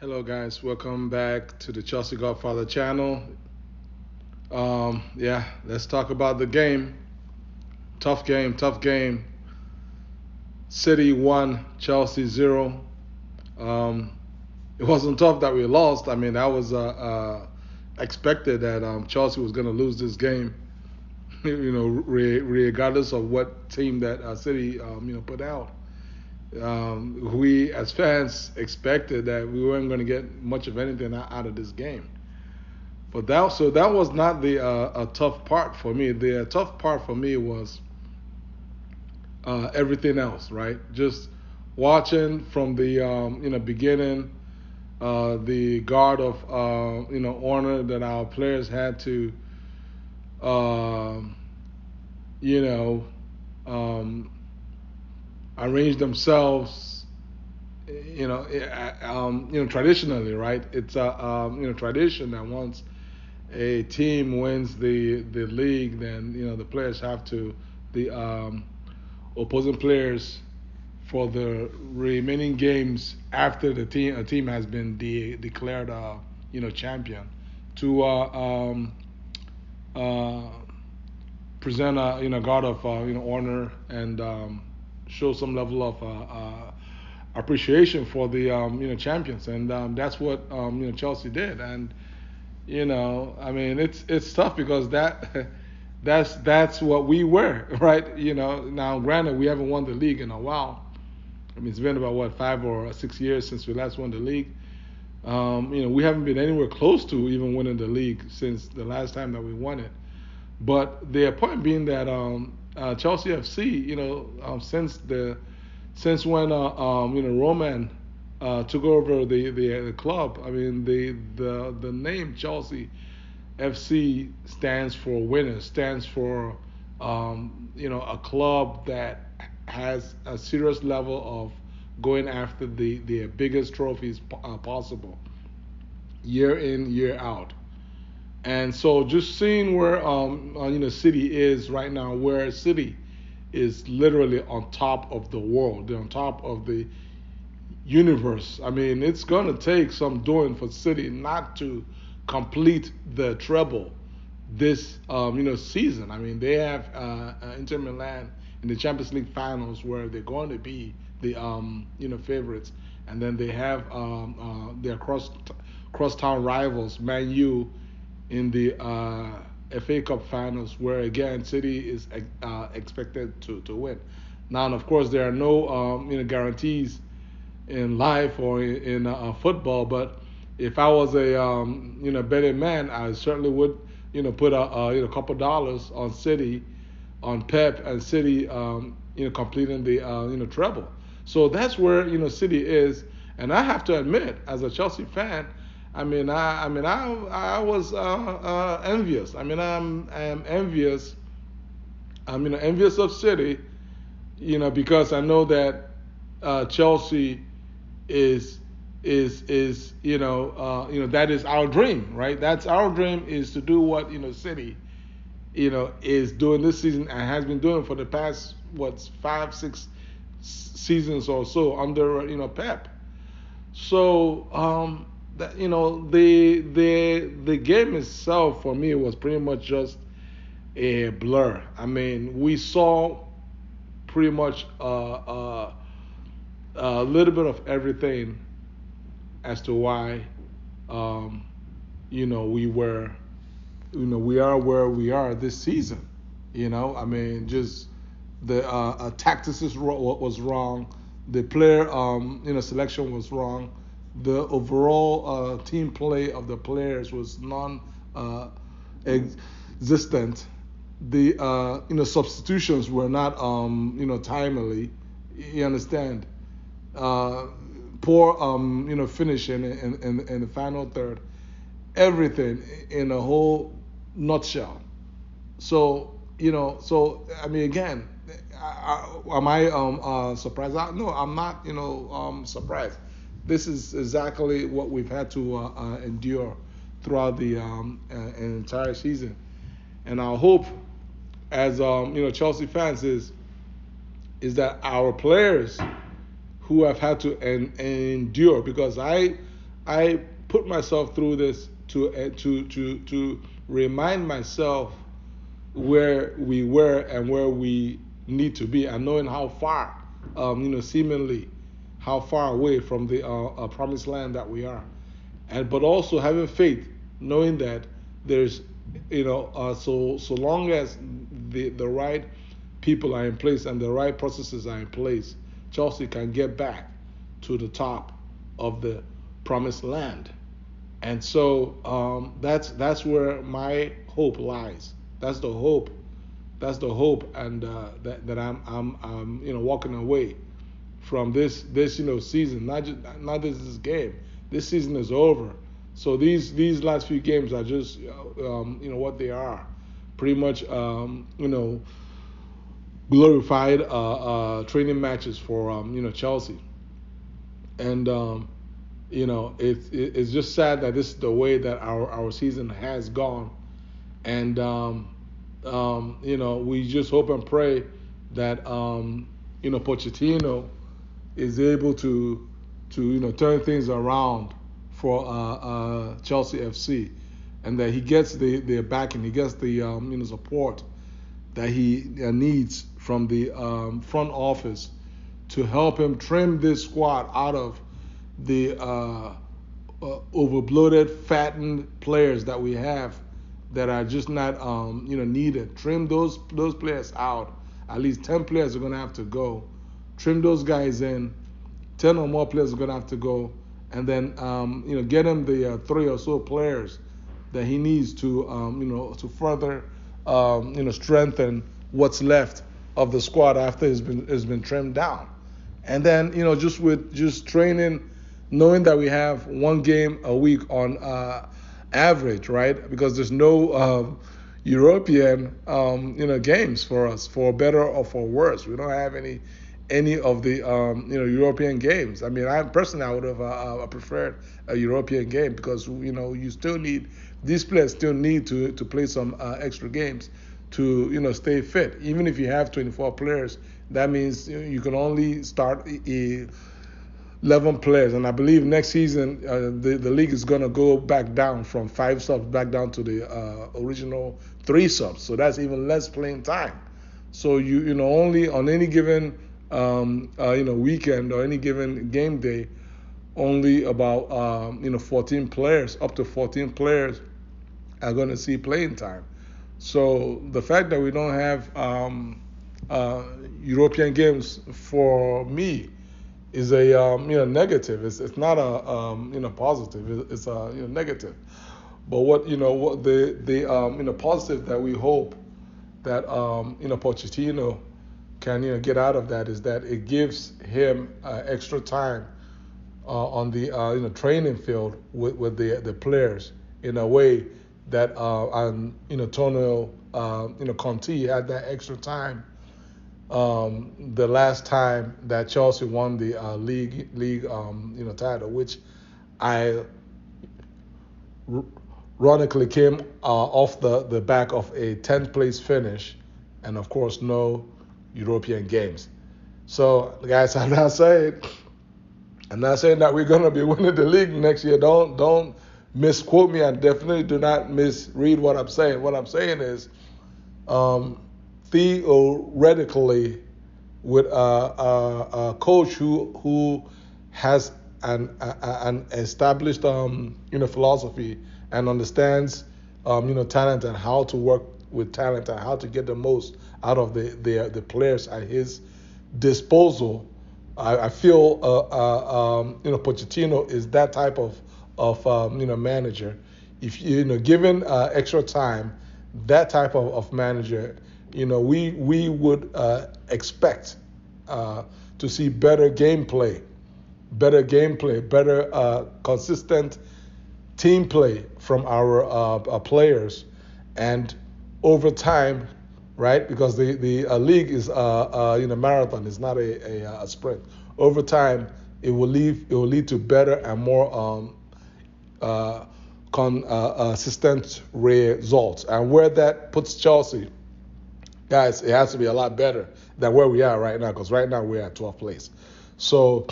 Hello, guys. Welcome back to the Chelsea Godfather channel. Yeah, let's talk about the game. Tough game, tough game. City 1, Chelsea 0. Um, it wasn't tough that we lost. I mean, that was expected that Chelsea was going to lose this game, regardless of what team that City, put out. We, as fans, expected that we weren't going to get much of anything out of this game. But that was not the a tough part for me. The tough part for me was everything else, right? Just watching from the beginning, the guard of honor that our players had to um, you know um, arrange themselves. Traditionally, right? It's a tradition that once a team wins the league, then the players have to the opposing players for the remaining games after the team a team has been declared champion to uh, present a guard of honor and show some level of appreciation for the champions, and that's what Chelsea did. And I mean, it's tough because that's what we were, right? Now granted, we haven't won the league in a while. I mean, it's been about what 5 or 6 years since we last won the league. We haven't been anywhere close to even winning the league since the last time that we won it. But the point being that Chelsea FC, since when Roman took over the club. I mean, the name Chelsea FC stands for winners, stands for a club that has a serious level of going after the biggest trophies possible, year in year out. And so just seeing where City is right now, where City is literally on top of the world, they're on top of the universe. I mean, it's going to take some doing for City not to complete the treble this season. I mean, they have Inter Milan in the Champions League finals where they're going to be the favorites, and then they have their crosstown rivals, Man U, in the FA Cup finals, where again City is expected to win. Now, and of course, there are no guarantees in life or in football. But if I was a betting man, I certainly would put a couple dollars on City, on Pep and City completing the treble. So that's where City is, and I have to admit, as a Chelsea fan, I was envious. I'm envious. I'm envious of City, because I know that Chelsea is that is our dream, right? That's our dream, is to do what City is doing this season and has been doing for the past what 5 6 seasons or so under Pep. So that the game itself for me was pretty much just a blur. I mean, we saw pretty much a little bit of everything as to why we were we are where we are this season. I mean, just the tactics was wrong, the player selection was wrong, the overall team play of the players was non existent. The substitutions were not timely. You understand? uh, Poor finish in the final third. Everything in a whole nutshell. So I mean, again, am I surprised? No, I'm not. Surprised. This is exactly what we've had to endure throughout the entire season, and our hope as Chelsea fans is that our players who have had to endure, because I put myself through this to remind myself where we were and where we need to be, and knowing how far, seemingly how far away from the promised land that we are, and but also having faith, knowing that there's, so long as the right people are in place and the right processes are in place, Chelsea can get back to the top of the promised land. And so that's where my hope lies. That's the hope. That's the hope, and that I'm walking away from this season. Not this game. This season is over. So these last few games are just what they are, pretty much glorified training matches for Chelsea. And it's just sad that this is the way that our season has gone. And we just hope and pray that Pochettino is able to turn things around for Chelsea FC, and that he gets the backing, he gets the support that he needs from the front office to help him trim this squad out of the overbloated, fattened players that we have that are just not needed. Trim those players out. At least 10 players are going to have to go. Trim those guys in. 10 or more players are going to have to go, and then get him the 3 or so players that he needs to to further strengthen what's left of the squad after it's been trimmed down. And then just training, knowing that we have one game a week on average, right? Because there's no European games for us, for better or for worse. We don't have any of the European games. I mean, I would have preferred a European game, because you still need, these players still need to play some extra games to stay fit. Even if you have 24 players, that means you can only start 11 players. And I believe next season the league is going to go back down from 5 subs back down to the original 3 subs. So that's even less playing time. So only on any given weekend or any given game day, only about 14 players, up to 14 players are going to see playing time. So the fact that we don't have European games, for me, is a negative. It's not a positive. It's a negative. But what the positive that we hope that Pochettino can get out of that is that it gives him extra time on the training field with the players, in a way that Antonio Conte had that extra time the last time that Chelsea won the league title, which ironically came off the back of a 10th place finish, and of course no European games. So guys, I'm not saying that we're gonna be winning the league next year. Don't misquote me, and definitely do not misread what I'm saying. What I'm saying is, theoretically, with a coach who has an established philosophy, and understands talent, and how to work with talent, and how to get the most out of the players at his disposal, I feel Pochettino is that type of manager. If given extra time, that type of manager, we would expect to see better gameplay, better consistent team play from our players, and over time, right? Because the league is marathon. It's not a sprint. Over time, it will lead to better and more consistent results. And where that puts Chelsea, guys, it has to be a lot better than where we are right now. Because right now we're at 12th place. So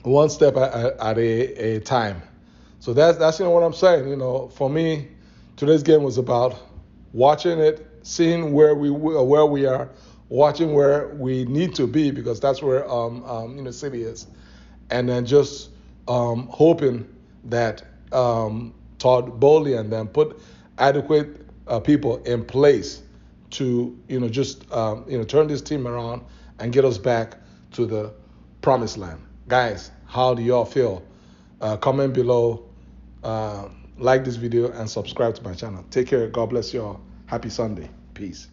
one step at a time. So that's what I'm saying. For me, today's game was about watching it, seeing where we are, watching where we need to be because that's where City is, and then just hoping that Todd Bowley and then put adequate people in place to just turn this team around and get us back to the promised land. Guys, how do y'all feel? Comment below, like this video, and subscribe to my channel. Take care. God bless you all. Happy Sunday. Peace.